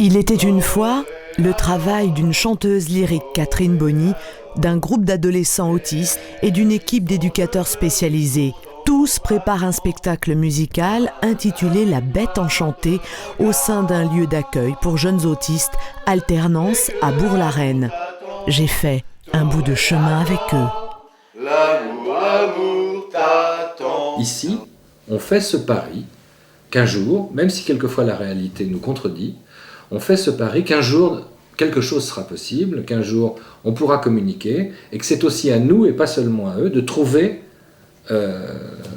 Il était une fois le travail d'une chanteuse lyrique, Catherine Bonny, d'un groupe d'adolescents autistes et d'une équipe d'éducateurs spécialisés. Tous préparent un spectacle musical intitulé La Bête Enchantée au sein d'un lieu d'accueil pour jeunes autistes, Alternance à Bourg-la-Reine. J'ai fait un bout de chemin avec eux. L'amour t'attend. Ici, on fait ce pari qu'un jour, même si quelquefois la réalité nous contredit, on fait ce pari qu'un jour, quelque chose sera possible, qu'un jour, on pourra communiquer, et que c'est aussi à nous, et pas seulement à eux, de trouver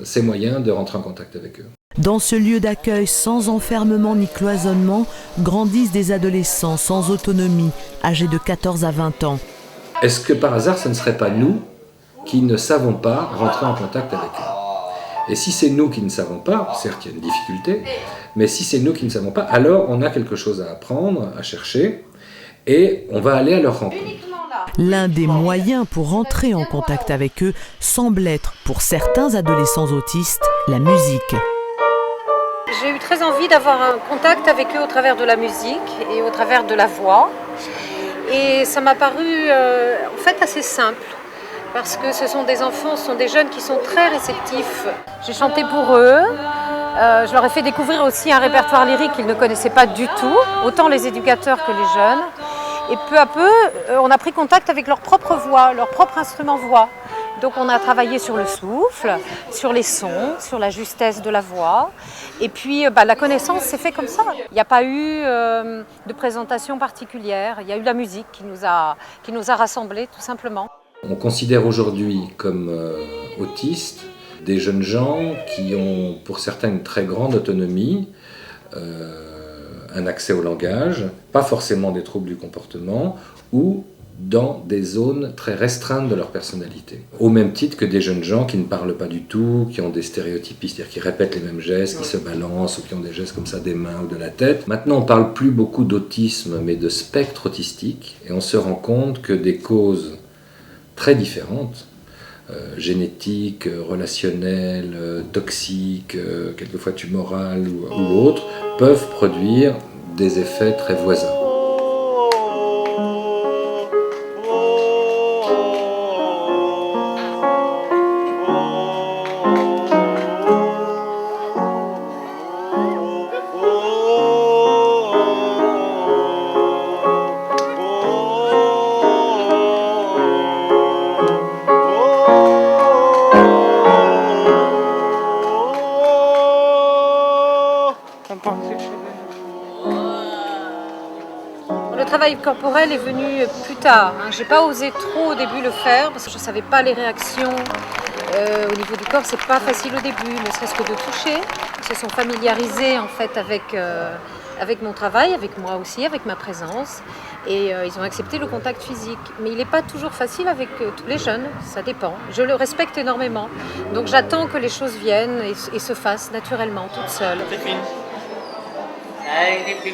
ces moyens de rentrer en contact avec eux. Dans ce lieu d'accueil sans enfermement ni cloisonnement, grandissent des adolescents sans autonomie, âgés de 14 à 20 ans. Est-ce que par hasard, ce ne serait pas nous qui ne savons pas rentrer en contact avec eux? Et si c'est nous qui ne savons pas, certes il y a une difficulté, mais si c'est nous qui ne savons pas, alors on a quelque chose à apprendre, à chercher, et on va aller à leur rencontre. L'un des moyens pour entrer en contact avec eux semble être, pour certains adolescents autistes, la musique. J'ai eu très envie d'avoir un contact avec eux au travers de la musique et au travers de la voix. Et ça m'a paru en fait assez simple. Parce que ce sont des enfants, ce sont des jeunes qui sont très réceptifs. J'ai chanté pour eux, je leur ai fait découvrir aussi un répertoire lyrique qu'ils ne connaissaient pas du tout, autant les éducateurs que les jeunes. Et peu à peu, on a pris contact avec leur propre voix, leur propre instrument voix. Donc on a travaillé sur le souffle, sur les sons, sur la justesse de la voix. Et puis la connaissance s'est faite comme ça. Il n'y a pas eu de présentation particulière, il y a eu la musique qui nous a rassemblés tout simplement. On considère aujourd'hui comme autistes des jeunes gens qui ont pour certains une très grande autonomie, un accès au langage, pas forcément des troubles du comportement, ou dans des zones très restreintes de leur personnalité. Au même titre que des jeunes gens qui ne parlent pas du tout, qui ont des stéréotypies, c'est-à-dire qui répètent les mêmes gestes, qui se balancent, ou qui ont des gestes comme ça des mains ou de la tête. Maintenant, on ne parle plus beaucoup d'autisme, mais de spectre autistique, et on se rend compte que des causes très différentes, génétiques, relationnelles, toxiques, quelquefois tumorales ou autres, peuvent produire des effets très voisins. Le travail corporel est venu plus tard. Je n'ai pas osé trop au début le faire parce que je ne savais pas les réactions. Au niveau du corps, c'est pas facile au début, ne serait-ce que de toucher. Ils se sont familiarisés en fait avec mon travail, avec moi aussi, avec ma présence. Et ils ont accepté le contact physique. Mais il n'est pas toujours facile avec tous les jeunes, ça dépend. Je le respecte énormément. Donc j'attends que les choses viennent et se fassent naturellement, toutes seules.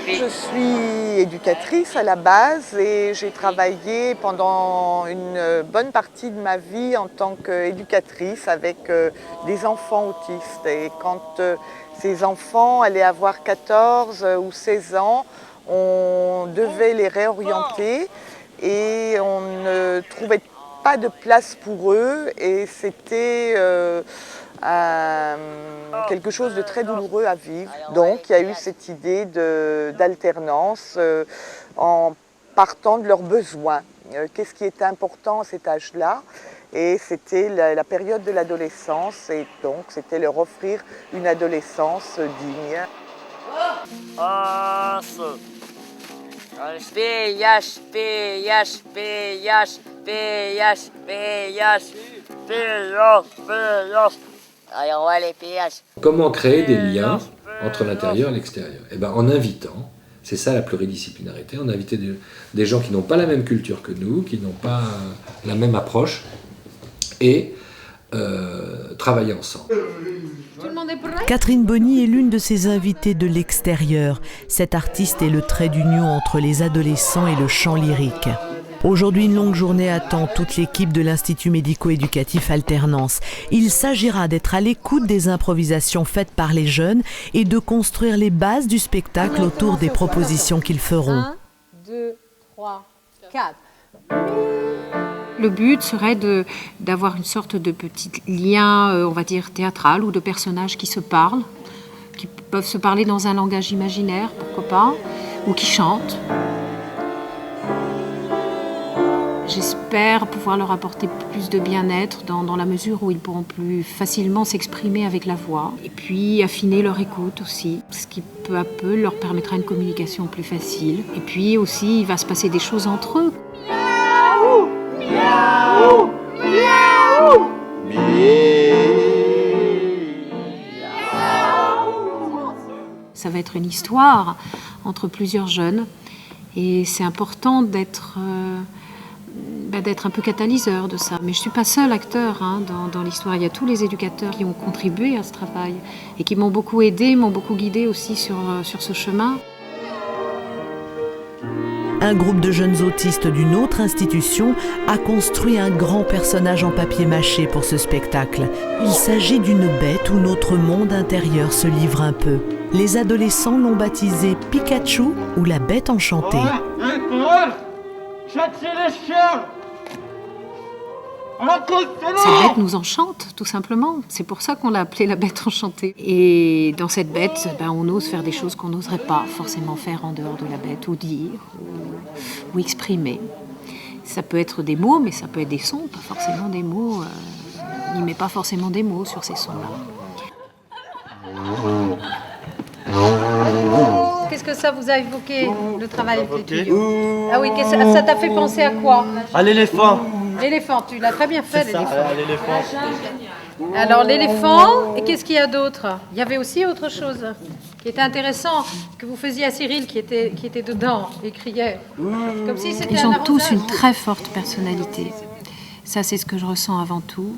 Je suis éducatrice à la base et j'ai travaillé pendant une bonne partie de ma vie en tant qu'éducatrice avec des enfants autistes. Et quand ces enfants allaient avoir 14 ou 16 ans, on devait les réorienter et on ne trouvait pas de place pour eux et c'était quelque chose de très douloureux à vivre. Donc il y a eu cette idée d'alternance en partant de leurs besoins. Qu'est-ce qui était important à cet âge-là? Et c'était la période de l'adolescence et donc c'était leur offrir une adolescence digne. Allez, on voit les péages. Comment créer des liens entre l'intérieur et l'extérieur? Eh ben, en invitant, c'est ça la pluridisciplinarité, on a invité des gens qui n'ont pas la même culture que nous, qui n'ont pas la même approche, et travailler ensemble. Catherine Bonny est l'une de ces invitées de l'extérieur. Cette artiste est le trait d'union entre les adolescents et le chant lyrique. Aujourd'hui, une longue journée attend toute l'équipe de l'Institut médico-éducatif Alternance. Il s'agira d'être à l'écoute des improvisations faites par les jeunes et de construire les bases du spectacle autour des propositions qu'ils feront. 1, 2, 3, 4. Le but serait d'avoir une sorte de petit lien, on va dire, théâtral ou de personnages qui se parlent, qui peuvent se parler dans un langage imaginaire, pourquoi pas, ou qui chantent. J'espère pouvoir leur apporter plus de bien-être dans la mesure où ils pourront plus facilement s'exprimer avec la voix. Et puis affiner leur écoute aussi, ce qui peu à peu leur permettra une communication plus facile. Et puis aussi, il va se passer des choses entre eux. Miaou, miaou, Ça va être une histoire entre plusieurs jeunes et c'est important d'être un peu catalyseur de ça. Mais je ne suis pas seule acteur dans l'histoire. Il y a tous les éducateurs qui ont contribué à ce travail et qui m'ont beaucoup aidée, m'ont beaucoup guidée aussi sur ce chemin. Un groupe de jeunes autistes d'une autre institution a construit un grand personnage en papier mâché pour ce spectacle. Il s'agit d'une bête où notre monde intérieur se livre un peu. Les adolescents l'ont baptisé Pikachu ou la bête enchantée. Cette bête nous enchante, tout simplement. C'est pour ça qu'on l'a appelée la bête enchantée. Et dans cette bête, on ose faire des choses qu'on n'oserait pas forcément faire en dehors de la bête, ou dire, ou exprimer. Ça peut être des mots, mais ça peut être des sons, pas forcément des mots. Il ne met pas forcément des mots sur ces sons-là. Qu'est-ce que ça vous a évoqué, le travail avec les tuyaux? Ah oui, ça t'a fait penser à quoi? À l'éléphant. L'éléphant, tu l'as très bien fait, C'est ça, l'éléphant. Alors l'éléphant, et qu'est-ce qu'il y a d'autre? Il y avait aussi autre chose qui était intéressant, que vous faisiez à Cyril, qui était dedans et criait. Comme si c'était Ils ont tous une très forte personnalité. Ça, c'est ce que je ressens avant tout.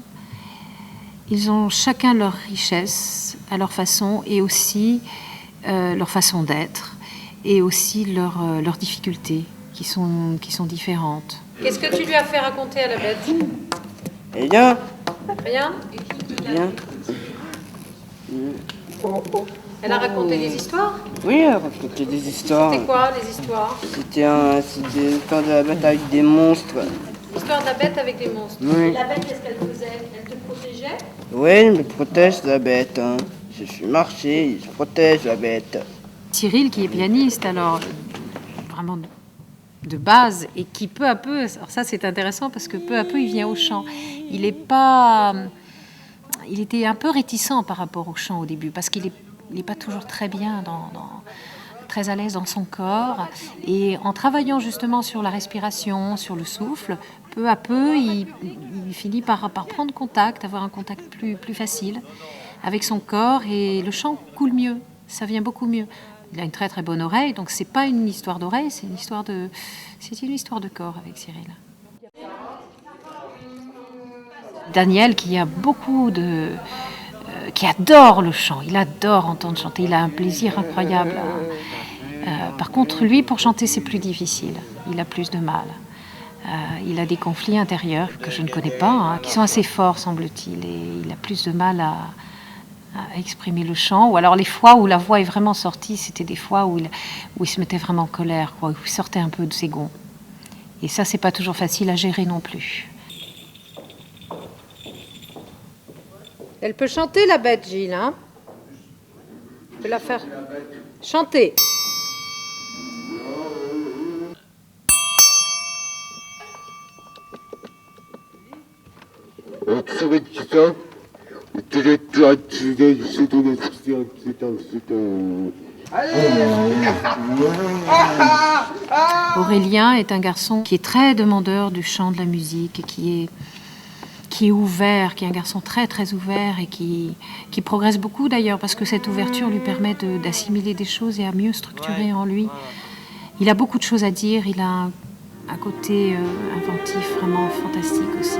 Ils ont chacun leur richesse, à leur façon, et aussi leur façon d'être, et aussi leurs difficultés, qui sont différentes. Qu'est-ce que tu lui as fait raconter à la bête? Rien. Rien? Rien. Elle a raconté des histoires? Oui, elle racontait des histoires. C'était quoi, les histoires? C'était l'histoire de la bête avec des monstres. L'histoire de la bête avec des monstres. Oui. La bête, qu'est-ce qu'elle faisait? Elle te protégeait? Oui, elle me protège la bête. Je suis marché, je protège la bête. Cyril, qui est pianiste, alors vraiment de base, et qui peu à peu, alors ça c'est intéressant parce que peu à peu il vient au chant. Il était un peu réticent par rapport au chant au début, parce qu'il n'est pas toujours très bien, très à l'aise dans son corps. Et en travaillant justement sur la respiration, sur le souffle, peu à peu, il finit par prendre contact, avoir un contact plus facile avec son corps, et le chant coule mieux, ça vient beaucoup mieux. Il a une très très bonne oreille, donc c'est pas une histoire d'oreille, c'est une histoire de corps avec Cyril. Daniel, qui adore le chant, il adore entendre chanter, il a un plaisir incroyable. Par contre, lui, pour chanter, c'est plus difficile, il a plus de mal. Il a des conflits intérieurs que je ne connais pas, qui sont assez forts, semble-t-il, et il a plus de mal à exprimer le chant. Ou alors les fois où la voix est vraiment sortie, c'était des fois où il se mettait vraiment en colère, où il sortait un peu de ses gonds. Et ça, c'est pas toujours facile à gérer non plus. Elle peut chanter, la bête, Gilles, hein? Tu peux la faire chanter. Aurélien est un garçon qui est très demandeur du chant, de la musique, et qui qui est ouvert, qui est un garçon très très ouvert et qui progresse beaucoup d'ailleurs parce que cette ouverture lui permet d'assimiler des choses et à mieux structurer en lui. Il a beaucoup de choses à dire, il a un côté inventif vraiment fantastique aussi.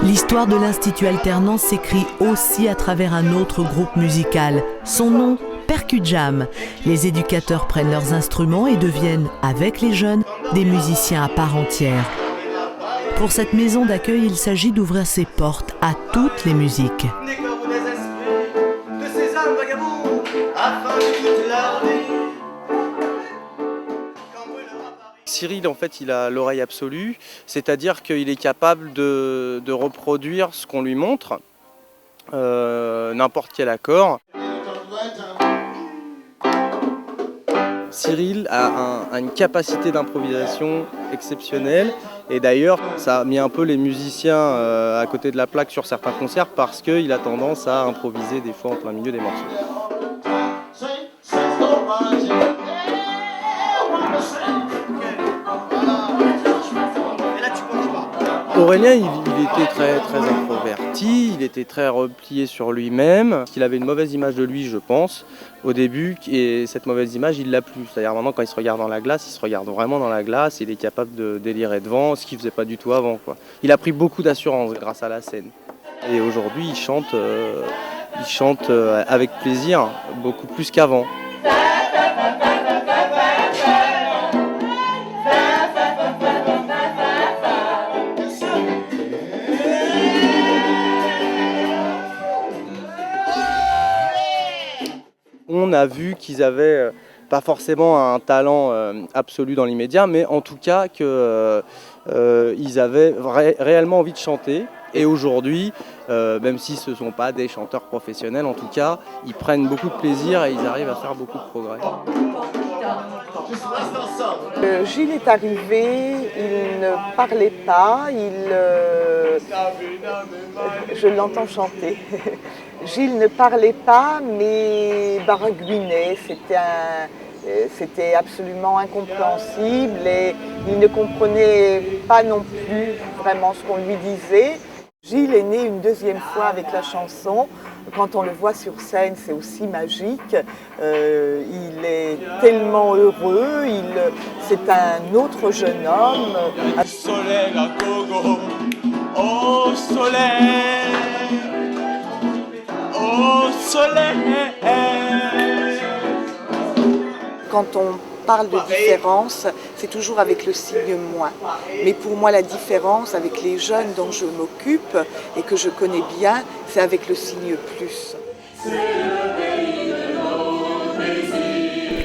L'histoire de l'Institut Alternance s'écrit aussi à travers un autre groupe musical. Son nom, Percujam. Les éducateurs prennent leurs instruments et deviennent, avec les jeunes, des musiciens à part entière. Pour cette maison d'accueil, il s'agit d'ouvrir ses portes à toutes les musiques. Cyril, en fait, il a l'oreille absolue, c'est-à-dire qu'il est capable de reproduire ce qu'on lui montre, n'importe quel accord. Cyril a une capacité d'improvisation exceptionnelle et d'ailleurs ça a mis un peu les musiciens à côté de la plaque sur certains concerts parce qu'il a tendance à improviser des fois en plein milieu des morceaux. Aurélien, il était très introverti, il était très replié sur lui-même. Il avait une mauvaise image de lui, je pense, au début, et cette mauvaise image, il l'a plus. C'est-à-dire maintenant, quand il se regarde dans la glace, il se regarde vraiment dans la glace, il est capable de délirer devant, ce qu'il ne faisait pas du tout avant, quoi. Il a pris beaucoup d'assurance grâce à la scène. Et aujourd'hui, il chante avec plaisir, beaucoup plus qu'avant. On a vu qu'ils avaient pas forcément un talent absolu dans l'immédiat, mais en tout cas qu'ils avaient réellement envie de chanter. Et aujourd'hui, même si ce ne sont pas des chanteurs professionnels, en tout cas, ils prennent beaucoup de plaisir et ils arrivent à faire beaucoup de progrès. Gilles est arrivé, il ne parlait pas, je l'entends chanter. Gilles ne parlait pas, mais baragouinait. C'était absolument incompréhensible et il ne comprenait pas non plus vraiment ce qu'on lui disait. Gilles est né une deuxième fois avec la chanson. Quand on le voit sur scène, c'est aussi magique. Il est tellement heureux. C'est un autre jeune homme. Soleil à Gogo, au soleil, au soleil. Quand on parle de différence, c'est toujours avec le signe moins. Mais pour moi, la différence avec les jeunes dont je m'occupe et que je connais bien, c'est avec le signe plus.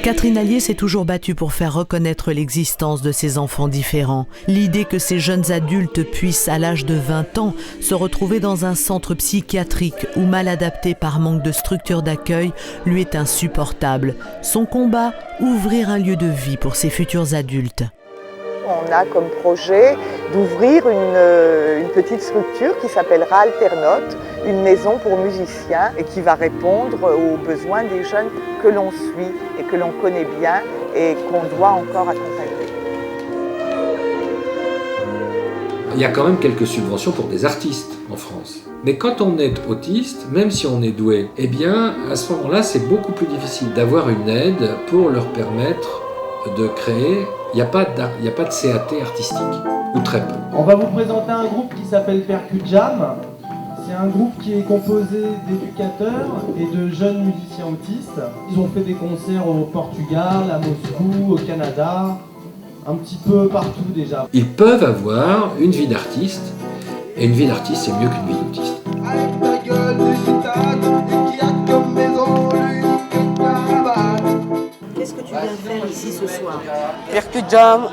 Catherine Allier s'est toujours battue pour faire reconnaître l'existence de ces enfants différents. L'idée que ces jeunes adultes puissent, à l'âge de 20 ans, se retrouver dans un centre psychiatrique ou mal adapté par manque de structure d'accueil lui est insupportable. Son combat, ouvrir un lieu de vie pour ces futurs adultes. On a comme projet d'ouvrir une petite structure qui s'appellera Alternote, une maison pour musiciens et qui va répondre aux besoins des jeunes que l'on suit et que l'on connaît bien et qu'on doit encore accompagner. Il y a quand même quelques subventions pour des artistes en France. Mais quand on est autiste, même si on est doué, eh bien, à ce moment-là, c'est beaucoup plus difficile d'avoir une aide pour leur permettre de créer. Il n'y a pas de CAT artistique, ou très peu. On va vous présenter un groupe qui s'appelle Percujam. C'est un groupe qui est composé d'éducateurs et de jeunes musiciens autistes. Ils ont fait des concerts au Portugal, à Moscou, au Canada, un petit peu partout déjà. Ils peuvent avoir une vie d'artiste, et une vie d'artiste, c'est mieux qu'une vie d'autiste. Qu'est-ce que tu viens faire ici ce soir? Percujam,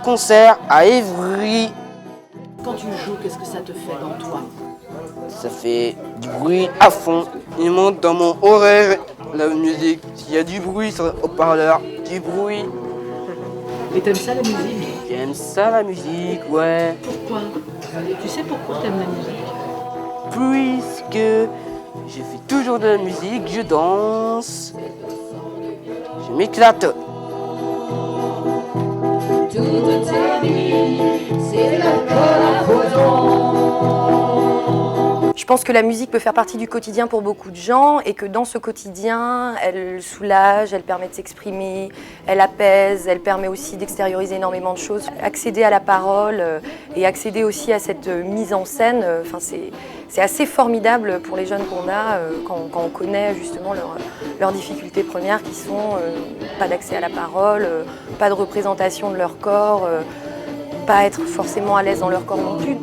concert à Évry. Quand tu joues, qu'est-ce que ça te fait dans toi? Ça fait du bruit à fond. Il monte dans mon oreille la musique. S'il y a du bruit sur le haut-parleur, du bruit. Et t'aimes ça la musique? J'aime ça la musique, ouais. Pourquoi? Tu sais pourquoi t'aimes la musique? Puisque je fais toujours de la musique, je danse, je m'éclate. Je pense que la musique peut faire partie du quotidien pour beaucoup de gens et que dans ce quotidien, elle soulage, elle permet de s'exprimer, elle apaise, elle permet aussi d'extérioriser énormément de choses. Accéder à la parole et accéder aussi à cette mise en scène, c'est assez formidable pour les jeunes qu'on a quand on connaît justement leurs difficultés premières qui sont pas d'accès à la parole, pas de représentation de leur corps, pas être forcément à l'aise dans leur corps non plus.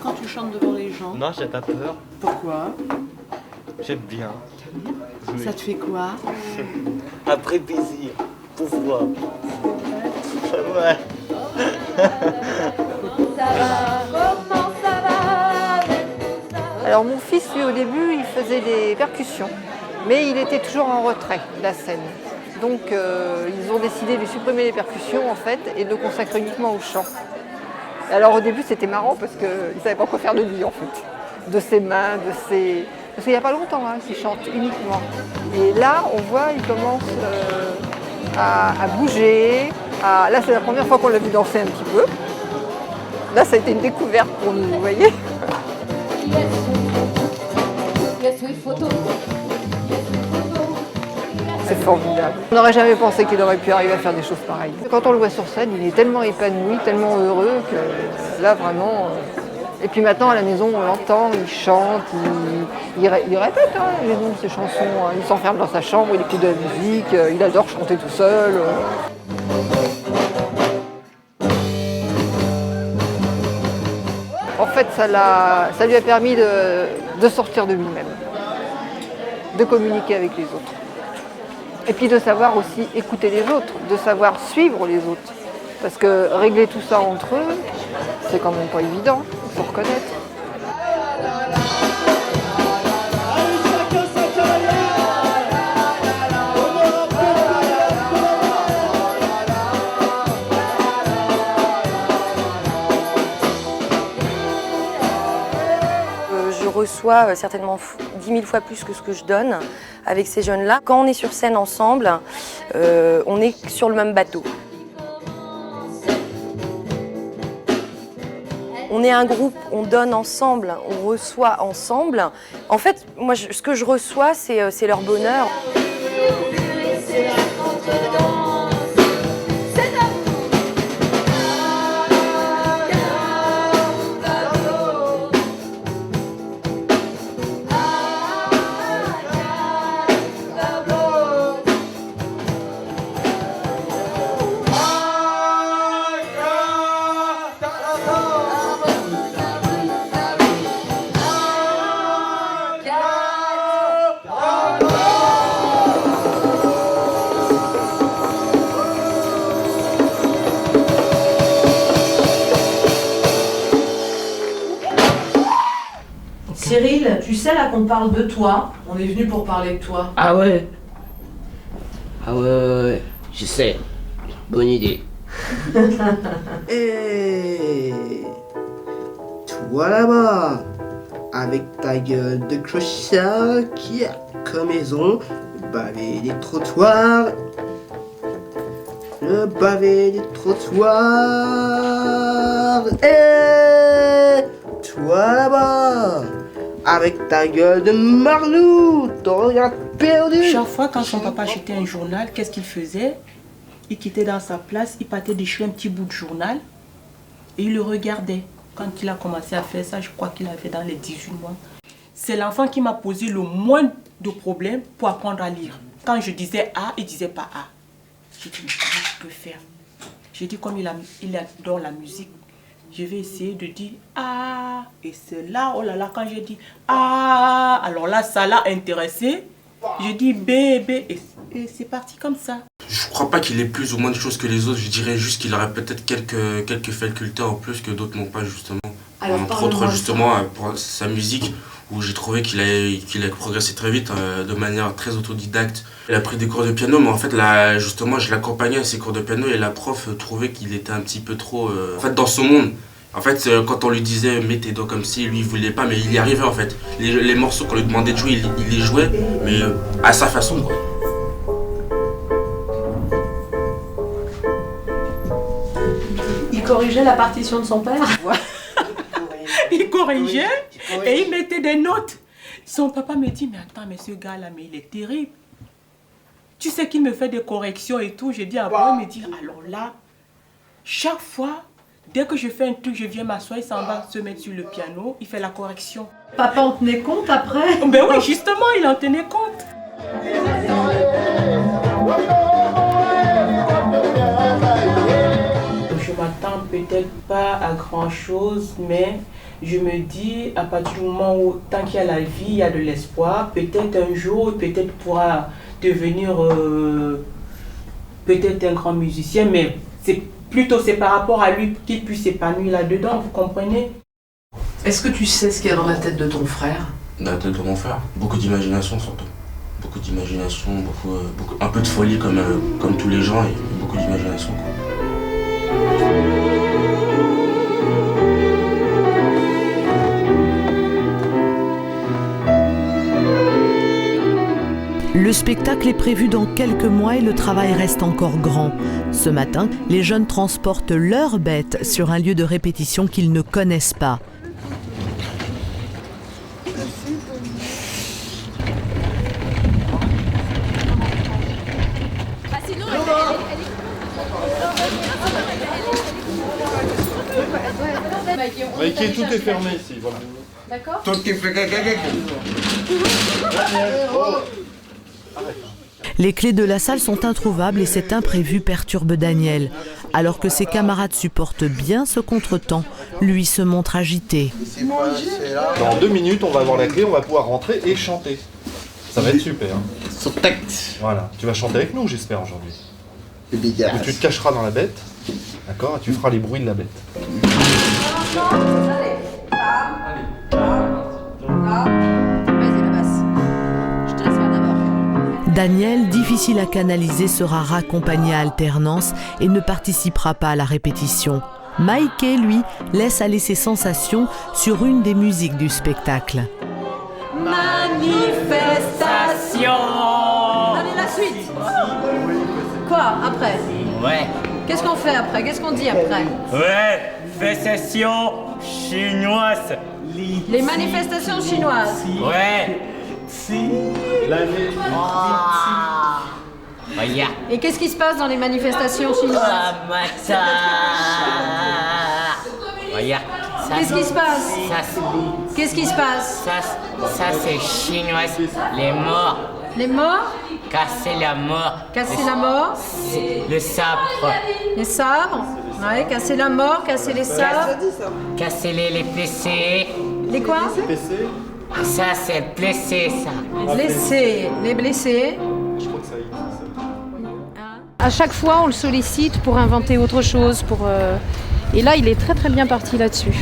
Quand tu chantes devant les gens? Non, j'ai pas peur. Pourquoi? J'aime bien. Oui. Ça te fait quoi? Après plaisir, pouvoir. Ouais. Alors mon fils, lui, au début, il faisait des percussions, mais il était toujours en retrait de la scène. Donc ils ont décidé de supprimer les percussions en fait et de le consacrer uniquement au chant. Alors au début c'était marrant parce qu'ils ne savaient pas quoi faire de lui en fait, de ses mains, Parce qu'il n'y a pas longtemps qu'il chante uniquement. Et là on voit, il commence à bouger. Là c'est la première fois qu'on l'a vu danser un petit peu. Là ça a été une découverte pour nous, vous voyez. C'est formidable. On n'aurait jamais pensé qu'il aurait pu arriver à faire des choses pareilles. Quand on le voit sur scène, il est tellement épanoui, tellement heureux que là vraiment... Et puis maintenant à la maison, on l'entend, il chante, il répète les noms de ses chansons. Il s'enferme dans sa chambre, il écoute de la musique, il adore chanter tout seul. En fait, ça lui a permis de sortir de lui-même, de communiquer avec les autres. Et puis de savoir aussi écouter les autres, de savoir suivre les autres. Parce que régler tout ça entre eux, c'est quand même pas évident, il faut reconnaître. Je reçois certainement 10 000 fois plus que ce que je donne avec ces jeunes-là. Quand on est sur scène ensemble, on est sur le même bateau. On est un groupe, on donne ensemble, on reçoit ensemble. En fait, moi, ce que je reçois, c'est leur bonheur. Cyril, tu sais là qu'on parle de toi, on est venu pour parler de toi. Ah ouais. Ah ouais, je sais. Bonne idée. Et toi là-bas, avec ta gueule de clochard qui a comme maison baver les trottoirs. Le baver les trottoirs. Et toi là-bas, avec ta gueule de marlou, ton regard perdu. Chaque fois quand son papa achetait un journal, qu'est-ce qu'il faisait? Il quittait dans sa place, il partait déchirer un petit bout de journal et il le regardait. Quand il a commencé à faire ça, je crois qu'il avait dans les 18 mois. C'est l'enfant qui m'a posé le moins de problèmes pour apprendre à lire. Quand je disais A, il disait pas A. J'ai dit, mais comment je peux faire? J'ai dit, comme il adore la musique, je vais essayer de dire ah. Et c'est là, oh là là, quand j'ai dit ah, alors là, ça l'a intéressé. Je dis B, B, et c'est parti comme ça. Je crois pas qu'il ait plus ou moins de choses que les autres, je dirais juste qu'il aurait peut-être quelques facultés en plus que d'autres n'ont pas justement. Alors, entre autres justement pour sa musique, où j'ai trouvé qu'il a progressé très vite de manière très autodidacte. Il a pris des cours de piano, mais en fait là justement je l'accompagnais à ses cours de piano et la prof trouvait qu'il était un petit peu trop en fait dans son monde. En fait quand on lui disait mets tes doigts comme ci, lui il voulait pas, mais il y arrivait en fait. Les morceaux qu'on lui demandait de jouer, il les jouait, mais à sa façon quoi. Il corrigeait la partition de son père. Il corrigeait et il mettait des notes. Son papa me dit, mais attends, mais ce gars-là, mais il est terrible. Tu sais qu'il me fait des corrections et tout. J'ai dit, ah bon, il me dit, alors là, chaque fois, dès que je fais un truc, je viens m'asseoir, il s'en va se mettre sur le piano, il fait la correction. Papa en tenait compte après? Ben oui, justement, il en tenait compte. Je m'attends peut-être pas à grand-chose, mais je me dis, à partir du moment où, tant qu'il y a la vie, il y a de l'espoir, peut-être un jour, peut-être pourra devenir peut-être un grand musicien, mais c'est par rapport à lui qu'il puisse s'épanouir là-dedans, vous comprenez? Est-ce que tu sais ce qu'il y a dans la tête de ton frère? Dans la tête de mon frère, beaucoup d'imagination surtout. Beaucoup d'imagination, un peu de folie comme tous les gens et beaucoup d'imagination. Le spectacle est prévu dans quelques mois et le travail reste encore grand. Ce matin, les jeunes transportent leurs bêtes sur un lieu de répétition qu'ils ne connaissent pas. Mikey, tout est fermé ici, voilà. D'accord. Tout est fermé. Les clés de la salle sont introuvables et cet imprévu perturbe Daniel. Alors que ses camarades supportent bien ce contretemps, lui se montre agité. Dans 2 minutes, on va avoir la clé, on va pouvoir rentrer et chanter. Ça va être super. Voilà, tu vas chanter avec nous, j'espère, aujourd'hui. Et tu te cacheras dans la bête, d'accord, et tu feras les bruits de la bête. Daniel, difficile à canaliser, sera raccompagné à alternance et ne participera pas à la répétition. Mikey, lui, laisse aller ses sensations sur une des musiques du spectacle. Manifestation. Allez, la suite. Quoi, après? Ouais. Qu'est-ce qu'on fait après? Qu'est-ce qu'on dit après? Ouais, manifestation chinoise. Les manifestations chinoises. Ouais. Regarde. Et qu'est-ce qui se passe dans les manifestations chinoises? Regarde. Qu'est-ce qui se passe? Qu'est-ce qui se passe? Ça c'est chinois. Les morts. Les morts? Casser la mort. Casser la mort? Le sabre. Les sabres? Ouais, casser la mort, casser les sabres. Casser les blessés. Les quoi? Ça c'est blessé ça. Blessés. Les blessés. Je crois que ça y est. À chaque fois, on le sollicite pour inventer autre chose. Et là, il est très très bien parti là-dessus.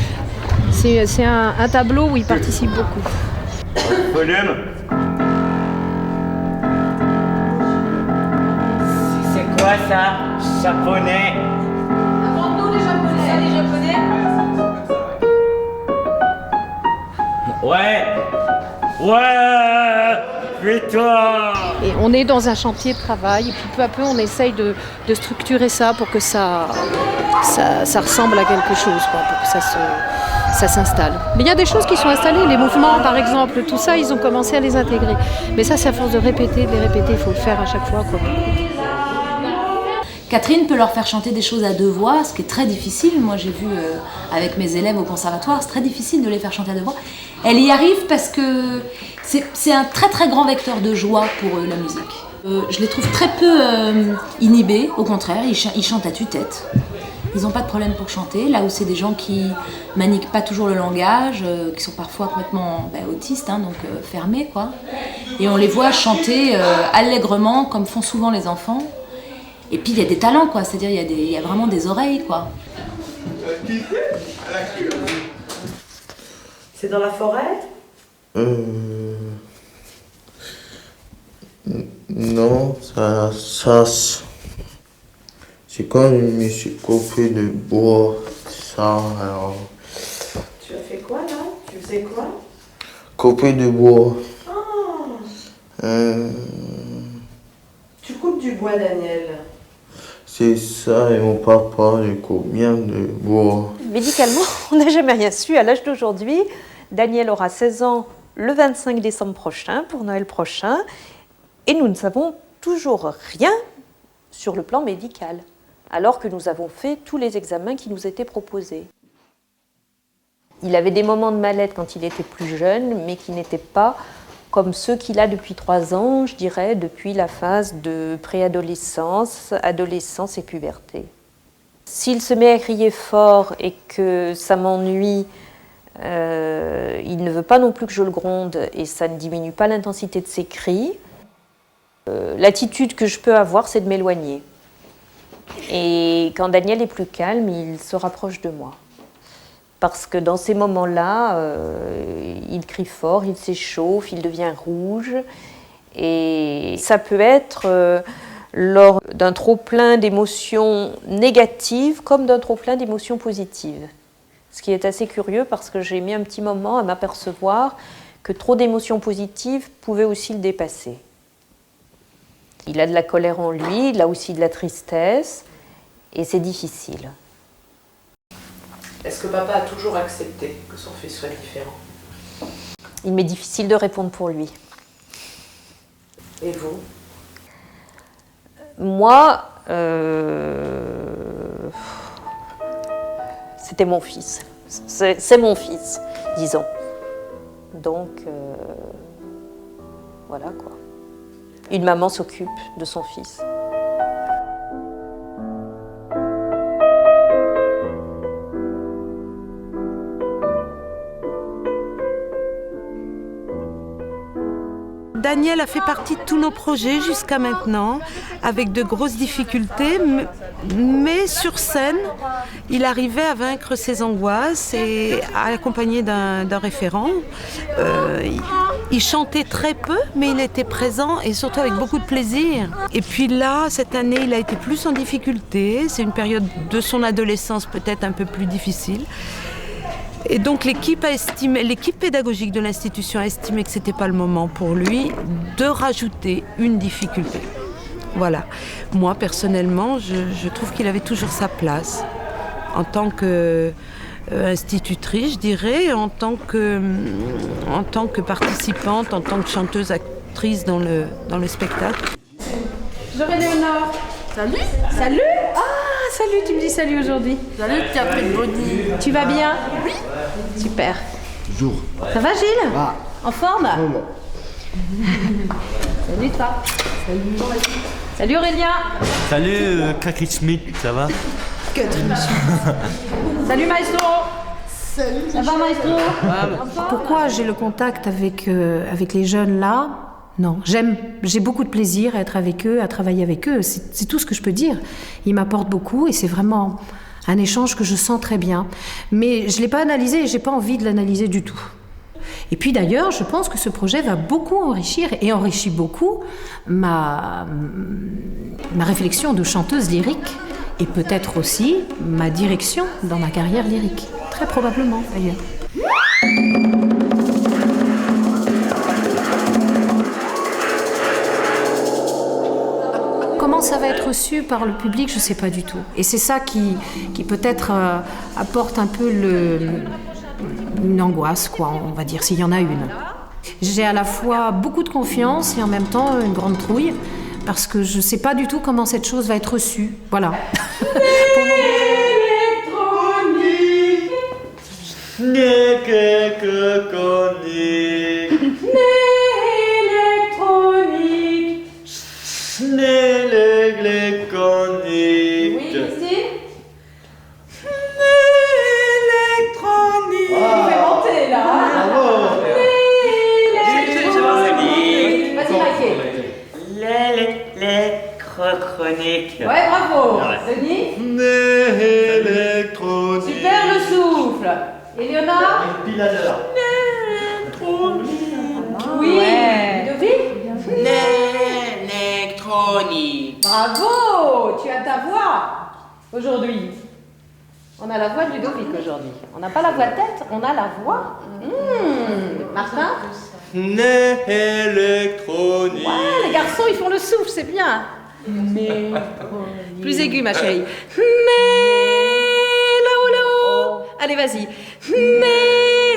C'est un tableau où il participe beaucoup. Volume. C'est quoi ça? Japonais. Avant nous les Japonais. Ça, les Japonais? Ouais. Ouais. Putain. Et on est dans un chantier de travail et puis peu à peu on essaye de structurer ça pour que ça ressemble à quelque chose, quoi, pour que ça s'installe. Mais il y a des choses qui sont installées, les mouvements par exemple, tout ça ils ont commencé à les intégrer. Mais ça c'est à force de les répéter, il faut le faire à chaque fois, quoi. Catherine peut leur faire chanter des choses à 2 voix, ce qui est très difficile. Moi j'ai vu avec mes élèves au conservatoire, c'est très difficile de les faire chanter à 2 voix. Elle y arrive parce que c'est un très très grand vecteur de joie pour eux, la musique. Je les trouve très peu inhibés, au contraire, ils chantent à tue-tête. Ils n'ont pas de problème pour chanter, là où c'est des gens qui maniquent pas toujours le langage, qui sont parfois complètement autistes, hein, donc fermés, quoi. Et on les voit chanter allègrement, comme font souvent les enfants. Et puis il y a des talents, quoi. C'est-à-dire il y a vraiment des oreilles, quoi. C'est dans la forêt? Non, ça c'est quand je me suis coupé de bois, ça, alors... Tu as fait quoi là? Tu faisais quoi? Coupé de bois. Oh. Tu coupes du bois, Daniel? C'est ça, et mon papa, il coupe bien de bois. Médicalement, on n'a jamais rien su. À l'âge d'aujourd'hui, Daniel aura 16 ans le 25 décembre prochain, pour Noël prochain, et nous ne savons toujours rien sur le plan médical, alors que nous avons fait tous les examens qui nous étaient proposés. Il avait des moments de mal-être quand il était plus jeune, mais qui n'étaient pas comme ceux qu'il a depuis 3 ans, je dirais, depuis la phase de préadolescence, adolescence et puberté. S'il se met à crier fort et que ça m'ennuie, il ne veut pas non plus que je le gronde et ça ne diminue pas l'intensité de ses cris. L'attitude que je peux avoir, c'est de m'éloigner. Et quand Daniel est plus calme, il se rapproche de moi. Parce que dans ces moments-là, il crie fort, il s'échauffe, il devient rouge. Et ça peut être lors d'un trop-plein d'émotions négatives comme d'un trop-plein d'émotions positives. Ce qui est assez curieux parce que j'ai mis un petit moment à m'apercevoir que trop d'émotions positives pouvaient aussi le dépasser. Il a de la colère en lui, il a aussi de la tristesse, et c'est difficile. Est-ce que papa a toujours accepté que son fils soit différent? Il m'est difficile de répondre pour lui. Et vous? Moi, c'était mon fils. C'est mon fils, disons. Donc, voilà quoi. Une maman s'occupe de son fils. Daniel a fait partie de tous nos projets jusqu'à maintenant, avec de grosses difficultés, mais sur scène, il arrivait à vaincre ses angoisses et à accompagner d'un référent. Il chantait très peu, mais il était présent et surtout avec beaucoup de plaisir. Et puis là, cette année, il a été plus en difficulté. C'est une période de son adolescence peut-être un peu plus difficile. Et donc l'équipe pédagogique de l'institution a estimé que ce n'était pas le moment pour lui de rajouter une difficulté. Voilà. Moi, personnellement, je trouve qu'il avait toujours sa place en tant qu'institutrice, je dirais, en tant que participante, en tant que chanteuse, actrice dans le spectacle. Léonore. Salut. Salut. Ah, salut, tu me dis salut aujourd'hui. Salut, Catherine Bonny. Tu vas bien? Oui. Super. Toujours. Ça va, Gilles? Ah. En forme? Salut, toi. Salut. Salut, Aurélien. Salut, Catherine Schmidt, ça va? Catherine Schmidt. Salut, Maestro. Salut. Ça va, Maestro? Pourquoi j'ai le contact avec les jeunes là? Non, j'ai beaucoup de plaisir à être avec eux, à travailler avec eux. C'est tout ce que je peux dire. Ils m'apportent beaucoup et c'est vraiment un échange que je sens très bien. Mais je ne l'ai pas analysé et je n'ai pas envie de l'analyser du tout. Et puis d'ailleurs, je pense que ce projet va beaucoup enrichir et enrichit beaucoup ma réflexion de chanteuse lyrique et peut-être aussi ma direction dans ma carrière lyrique. Très probablement d'ailleurs. Comment ça va être reçu par le public, je ne sais pas du tout. Et c'est ça qui peut-être apporte un peu une angoisse, quoi, on va dire, s'il y en a une. J'ai à la fois beaucoup de confiance et en même temps une grande trouille, parce que je ne sais pas du tout comment cette chose va être reçue. Voilà. Électrochronique. Ouais, bravo. Denis? Électronique. Super le souffle. Et Léonard? Pile à l'heure. Oui. Ludovic? L'électronique. Bravo. Tu as ta voix aujourd'hui. On a la voix de Ludovic aujourd'hui. On n'a pas la voix de tête, on a la voix. Martin? Électronique. Ouais, les garçons, ils font le souffle, c'est bien. Mais plus aigu, ma chérie. Mais là-haut. Allez, vas-y. Mais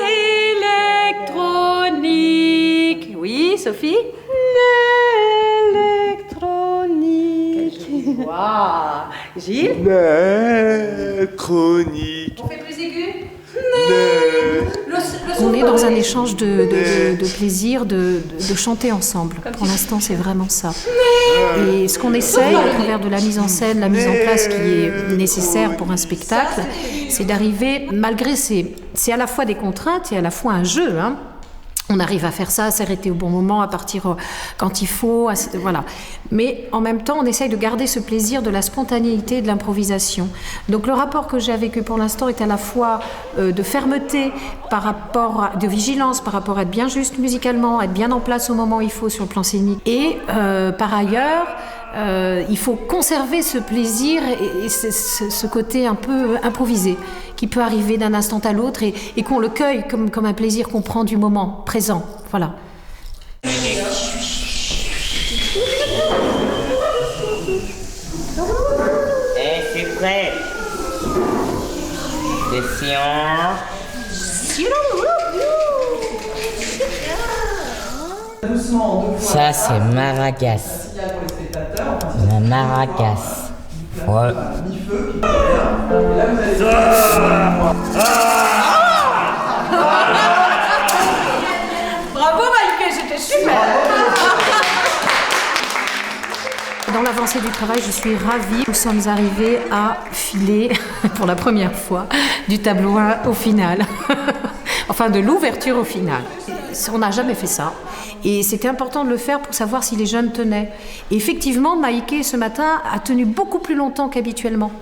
électronique. Oui, Sophie? Électronique. Waouh. Gilles? Électronique. On fait plus aigu? On est dans un échange de plaisir, de chanter ensemble. Pour l'instant, c'est vraiment ça. Et ce qu'on essaye, à travers de la mise en scène, la mise en place qui est nécessaire pour un spectacle, c'est d'arriver, malgré c'est à la fois des contraintes et à la fois un jeu, hein. On arrive à faire ça, à s'arrêter au bon moment, à partir quand il faut, voilà. Mais en même temps, on essaye de garder ce plaisir de la spontanéité et de l'improvisation. Donc le rapport que j'ai avec eux pour l'instant est à la fois de fermeté, de vigilance par rapport à être bien juste musicalement, être bien en place au moment où il faut sur le plan scénique. Et par ailleurs, il faut conserver ce plaisir et ce côté un peu improvisé qui peut arriver d'un instant à l'autre et qu'on le cueille comme un plaisir qu'on prend du moment présent. Voilà. Et c'est prêt. Ça, c'est Maracas. La Maracas. Ouais. Bravo Maïké, c'était super. Dans l'avancée du travail, je suis ravie. Nous sommes arrivés à filer, pour la première fois, du tableau 1 au final. Enfin, de l'ouverture au final. On n'a jamais fait ça. Et c'était important de le faire pour savoir si les jeunes tenaient. Et effectivement, Maïké, ce matin, a tenu beaucoup plus longtemps qu'habituellement.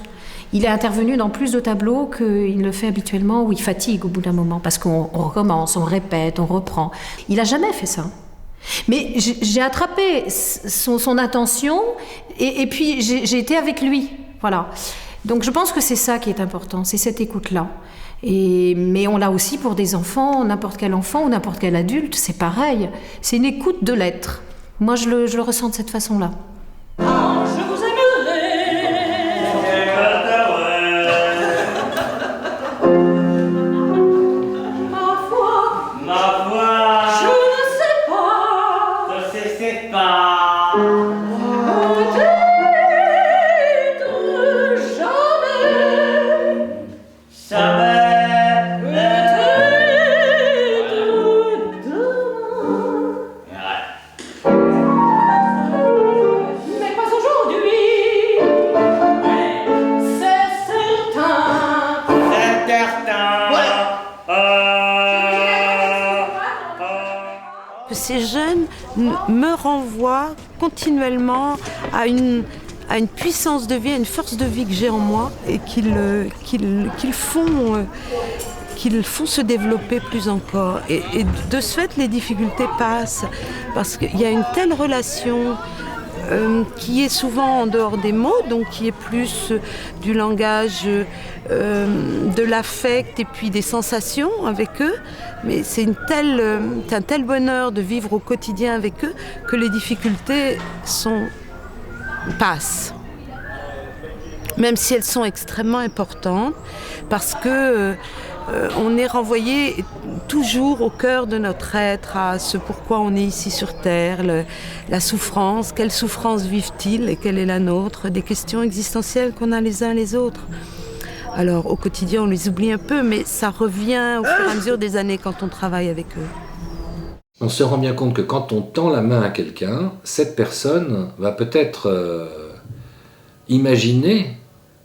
Il est intervenu dans plus de tableaux qu'il ne le fait habituellement, où il fatigue au bout d'un moment, parce qu'on recommence, on répète, on reprend. Il n'a jamais fait ça. Mais j'ai attrapé son attention et puis j'ai été avec lui. Voilà. Donc je pense que c'est ça qui est important, c'est cette écoute-là. Mais on l'a aussi pour des enfants, n'importe quel enfant ou n'importe quel adulte, c'est pareil. C'est une écoute de l'être. Moi, je le ressens de cette façon-là. Ces jeunes me renvoient continuellement à une puissance de vie, à une force de vie que j'ai en moi et qu'ils font se développer plus encore. Et de ce fait, les difficultés passent parce qu'il y a une telle relation qui est souvent en dehors des mots, donc qui est plus du langage, de l'affect et puis des sensations avec eux. Mais c'est un tel bonheur de vivre au quotidien avec eux que les difficultés passent. Même si elles sont extrêmement importantes, parce que on est renvoyé toujours au cœur de notre être, à ce pourquoi on est ici sur Terre, la souffrance, quelle souffrance vivent-ils et quelle est la nôtre, des questions existentielles qu'on a les uns les autres. Alors au quotidien on les oublie un peu, mais ça revient au fur et à mesure des années quand on travaille avec eux. On se rend bien compte que quand on tend la main à quelqu'un, cette personne va peut-être imaginer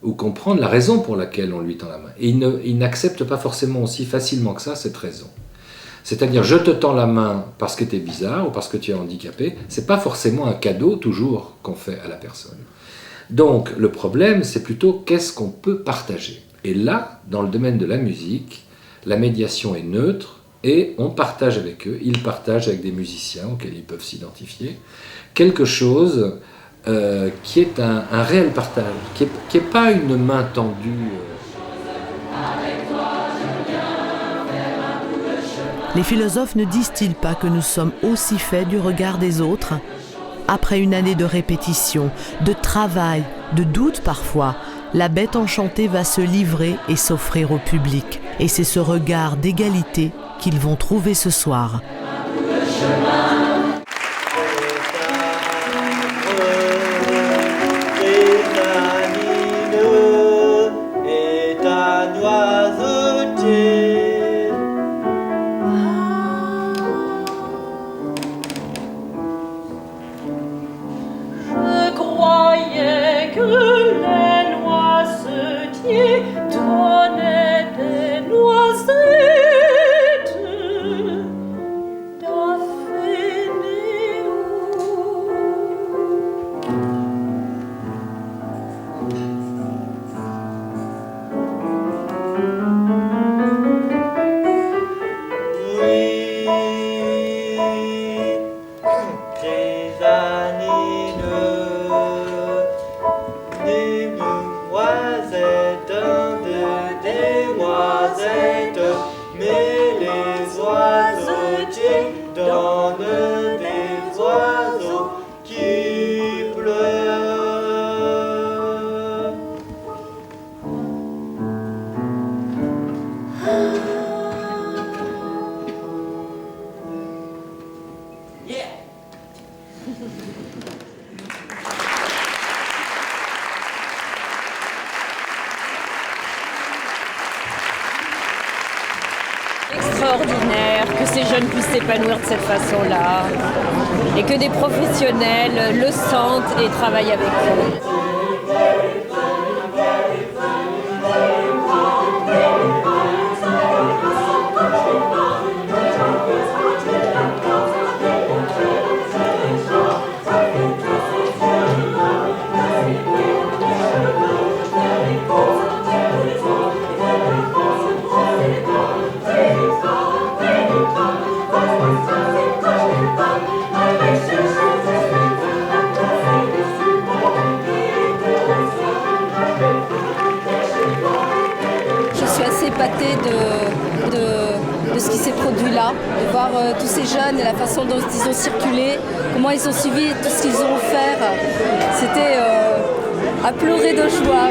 ou comprendre la raison pour laquelle on lui tend la main. Et il n'accepte pas forcément aussi facilement que ça cette raison. C'est-à-dire, je te tends la main parce que tu es bizarre ou parce que tu es handicapé, c'est pas forcément un cadeau toujours qu'on fait à la personne. Donc, le problème, c'est plutôt qu'est-ce qu'on peut partager. Et là, dans le domaine de la musique, la médiation est neutre et on partage avec eux, ils partagent avec des musiciens auxquels ils peuvent s'identifier, quelque chose qui est un réel partage, qui est pas une main tendue. Les philosophes ne disent-ils pas que nous sommes aussi faits du regard des autres ? Après une année de répétition, de travail, de doute parfois, la bête enchantée va se livrer et s'offrir au public. Et c'est ce regard d'égalité qu'ils vont trouver ce soir. Extraordinaire que ces jeunes puissent s'épanouir de cette façon-là et que des professionnels le sentent et travaillent avec eux. De ce qui s'est produit là, de voir tous ces jeunes et la façon dont ils ont circulé, comment ils ont suivi tout ce qu'ils ont offert. C'était à pleurer de joie.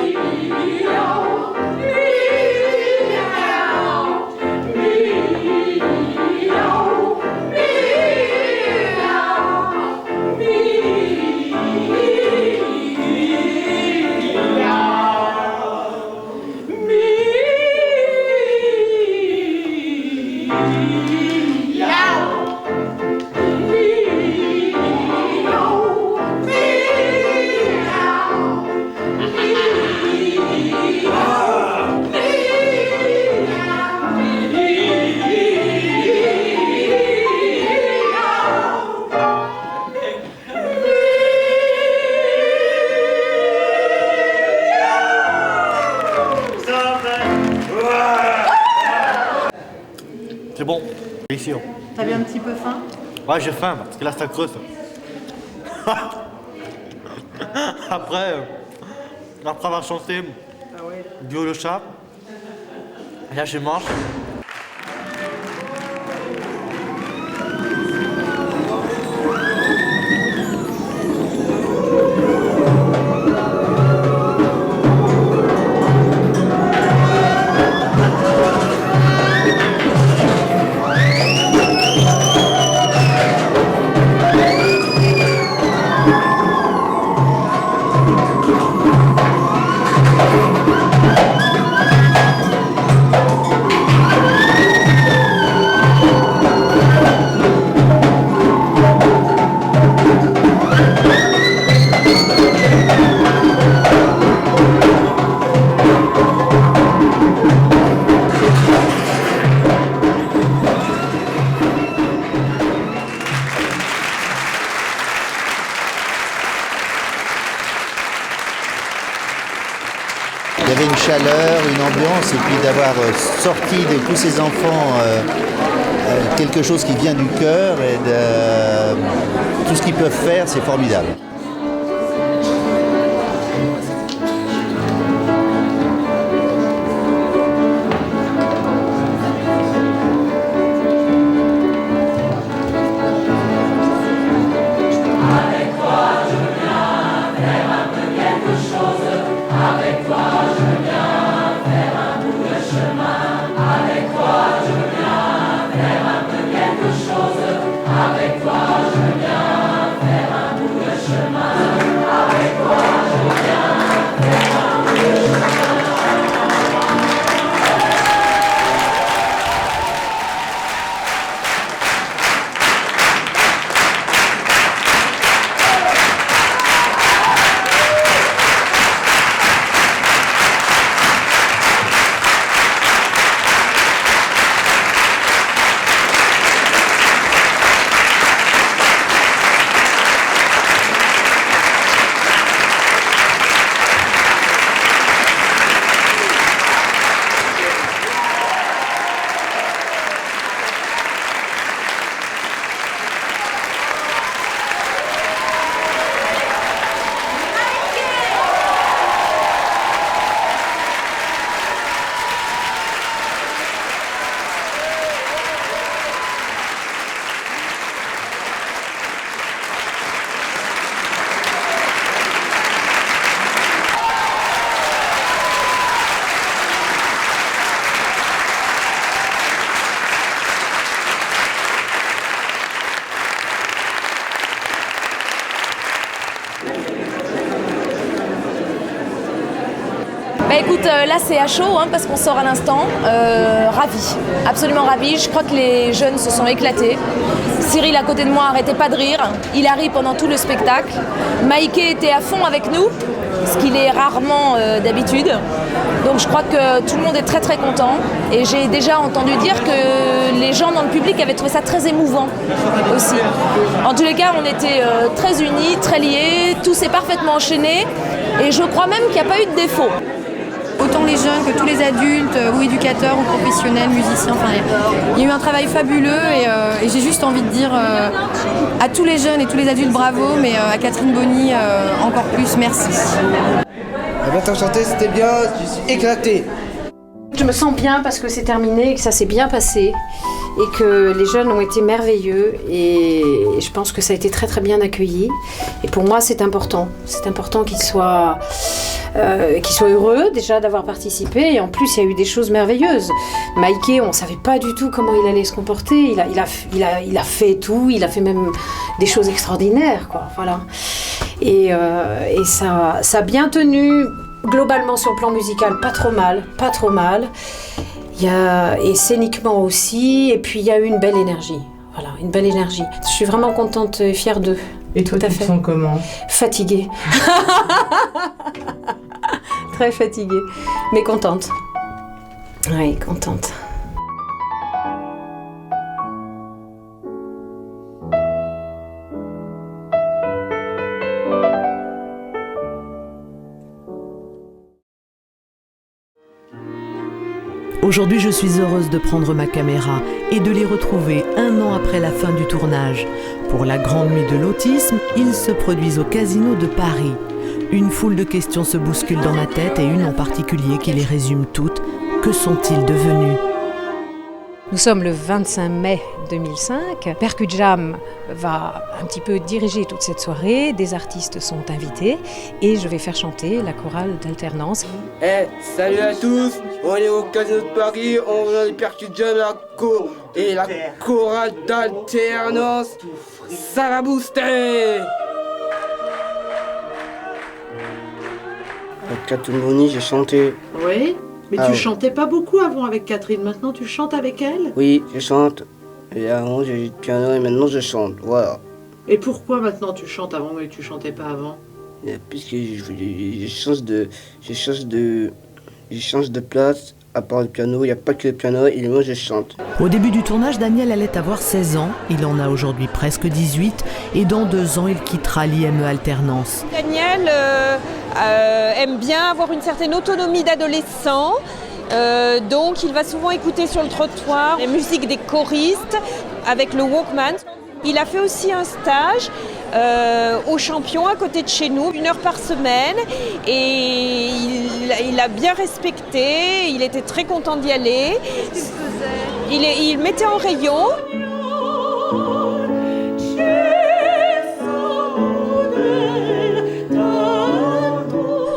C'est bon, ici. T'avais un petit peu faim? Ouais, j'ai faim parce que là ça creuse. Après avoir chanté Dio le chat, là je mange. y avait une chaleur, une ambiance, et puis d'avoir sorti de tous ces enfants quelque chose qui vient du cœur et de tout ce qu'ils peuvent faire, c'est formidable. Bah écoute, là c'est à chaud parce qu'on sort à l'instant. Ravi, absolument ravi. Je crois que les jeunes se sont éclatés. Cyril à côté de moi arrêtait pas de rire. Il a ri pendant tout le spectacle. Maïké était à fond avec nous, ce qu'il est rarement d'habitude. Donc je crois que tout le monde est très très content. Et j'ai déjà entendu dire que les gens dans le public avaient trouvé ça très émouvant aussi. En tous les cas, on était très unis, très liés. Tout s'est parfaitement enchaîné. Et je crois même qu'il n'y a pas eu de défaut. Autant les jeunes que tous les adultes, ou éducateurs, ou professionnels, musiciens, enfin, il y a eu un travail fabuleux et j'ai juste envie de dire à tous les jeunes et tous les adultes bravo, mais à Catherine Bonny encore plus merci. La bête enchantée, c'était bien, je suis éclatée. Je me sens bien parce que c'est terminé, que ça s'est bien passé et que les jeunes ont été merveilleux et je pense que ça a été très très bien accueilli. Et pour moi c'est important qu'ils soient heureux déjà d'avoir participé et en plus il y a eu des choses merveilleuses. Maïké, on ne savait pas du tout comment il allait se comporter, il a fait tout, il a fait même des choses extraordinaires quoi, voilà. Et ça a bien tenu. Globalement sur le plan musical, pas trop mal. Et scéniquement aussi, et puis il y a eu une belle énergie. Voilà, une belle énergie. Je suis vraiment contente et fière d'eux. Et toi, tu te sens comment ? Fatiguée. Très fatiguée, mais contente. Oui, contente. Aujourd'hui, je suis heureuse de prendre ma caméra et de les retrouver 1 an après la fin du tournage. Pour la Grande Nuit de l'Autisme, ils se produisent au Casino de Paris. Une foule de questions se bouscule dans ma tête et une en particulier qui les résume toutes. Que sont-ils devenus ? Nous sommes le 25 mai 2005. Percujam va un petit peu diriger toute cette soirée. Des artistes sont invités et je vais faire chanter la chorale d'alternance. Salut à tous, on est au Casino de Paris, on a les Percujam et la chorale d'alternance. Ça va booster! Avec Catherine Bonny, j'ai chanté. Oui? Mais tu chantais pas beaucoup avant avec Catherine, maintenant tu chantes avec elle? Oui, je chante. Et avant j'ai eu le piano et maintenant je chante, voilà. Et pourquoi maintenant tu chantes avant mais tu chantais pas avant? Puisque je change de place, à part le piano, il n'y a pas que le piano et moi je chante. Au début du tournage, Daniel allait avoir 16 ans, il en a aujourd'hui presque 18 et dans 2 ans il quittera l'IME Alternance. Daniel aime bien avoir une certaine autonomie d'adolescent. Donc il va souvent écouter sur le trottoir les musiques des choristes avec le Walkman. Il a fait aussi un stage au Champion à côté de chez nous, 1 heure par semaine, et il a bien respecté, il était très content d'y aller. Il mettait en rayon.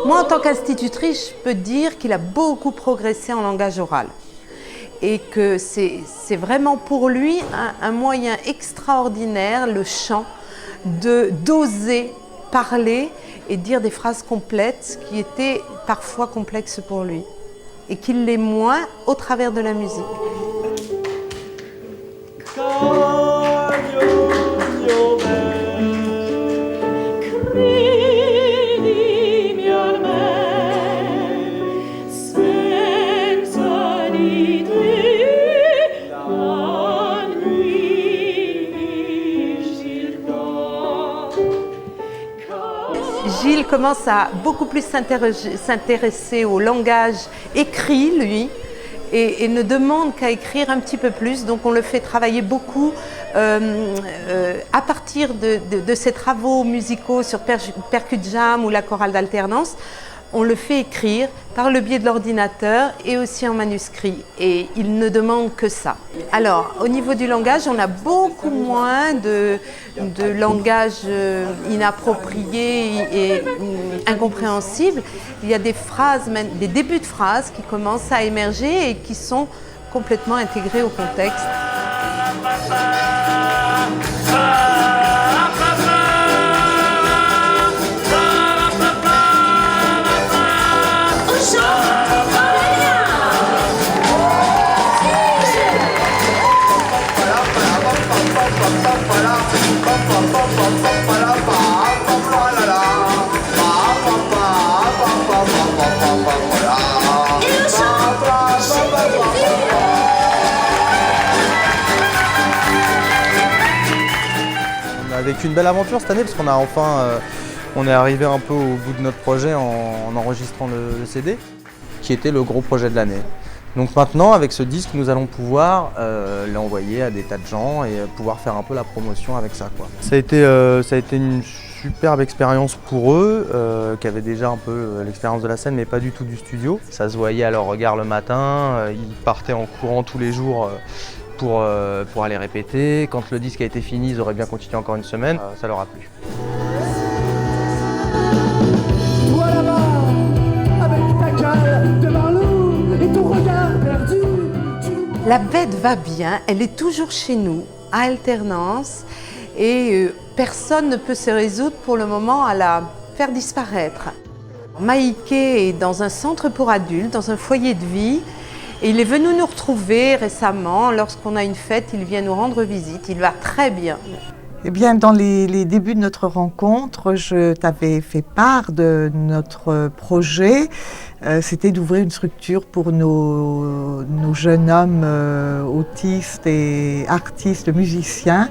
Moi, en tant qu'institutrice, je peux dire qu'il a beaucoup progressé en langage oral. Et que c'est vraiment pour lui un moyen extraordinaire, le chant, d'oser parler et dire des phrases complètes qui étaient parfois complexes pour lui. Et qu'il l'est moins au travers de la musique. Gilles commence à beaucoup plus s'intéresser au langage écrit, lui, et ne demande qu'à écrire un petit peu plus. Donc on le fait travailler beaucoup à partir de ses travaux musicaux sur Percujam ou la chorale d'alternance. On le fait écrire par le biais de l'ordinateur et aussi en manuscrit. Et il ne demande que ça. Alors, au niveau du langage, on a beaucoup moins de langage inapproprié et incompréhensible. Il y a des phrases, même des débuts de phrases qui commencent à émerger et qui sont complètement intégrés au contexte. On a vécu une belle aventure cette année parce qu'on a enfin, on est arrivé un peu au bout de notre projet en enregistrant le CD, qui était le gros projet de l'année. Donc maintenant, avec ce disque, nous allons pouvoir l'envoyer à des tas de gens et pouvoir faire un peu la promotion avec ça, quoi. Ça a été une superbe expérience pour eux, qui avaient déjà un peu l'expérience de la scène, mais pas du tout du studio. Ça se voyait à leur regard le matin, ils partaient en courant tous les jours pour aller répéter. Quand le disque a été fini, ils auraient bien continué encore une semaine, ça leur a plu. Toi là-bas, avec ta cale devant nous et ton regard perdu. La bête va bien, elle est toujours chez nous, à alternance, et personne ne peut se résoudre pour le moment à la faire disparaître. Maïké est dans un centre pour adultes, dans un foyer de vie, et il est venu nous retrouver récemment. Lorsqu'on a une fête, il vient nous rendre visite, il va très bien. Eh bien, dans les débuts de notre rencontre, je t'avais fait part de notre projet. C'était d'ouvrir une structure pour nos jeunes hommes autistes et artistes, musiciens.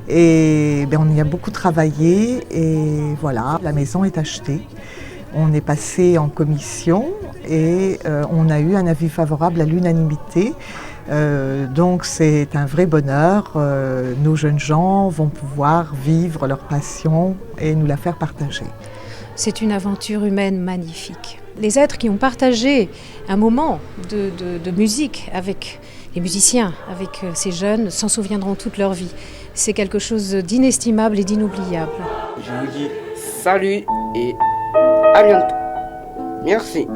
Et bien, on y a beaucoup travaillé et voilà, la maison est achetée. On est passé en commission et on a eu un avis favorable à l'unanimité. Donc c'est un vrai bonheur. Nos jeunes gens vont pouvoir vivre leur passion et nous la faire partager. C'est une aventure humaine magnifique. Les êtres qui ont partagé un moment de musique avec les musiciens, avec ces jeunes, s'en souviendront toute leur vie. C'est quelque chose d'inestimable et d'inoubliable. Je vous dis salut et à bientôt. Merci.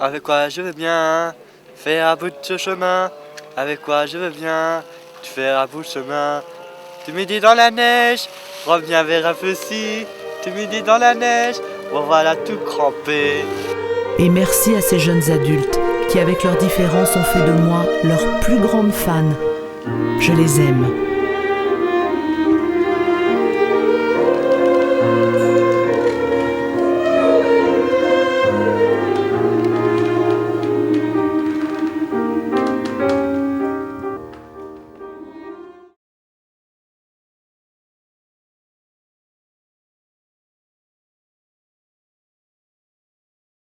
Avec quoi je veux bien faire à bout de ce chemin. Avec quoi je veux bien faire à bout de chemin. Tu me dis dans la neige, reviens vers un feu-ci. Tu me dis dans la neige, voilà tout crampé. Et merci à ces jeunes adultes qui, avec leurs différences, ont fait de moi leur plus grande fan. Je les aime.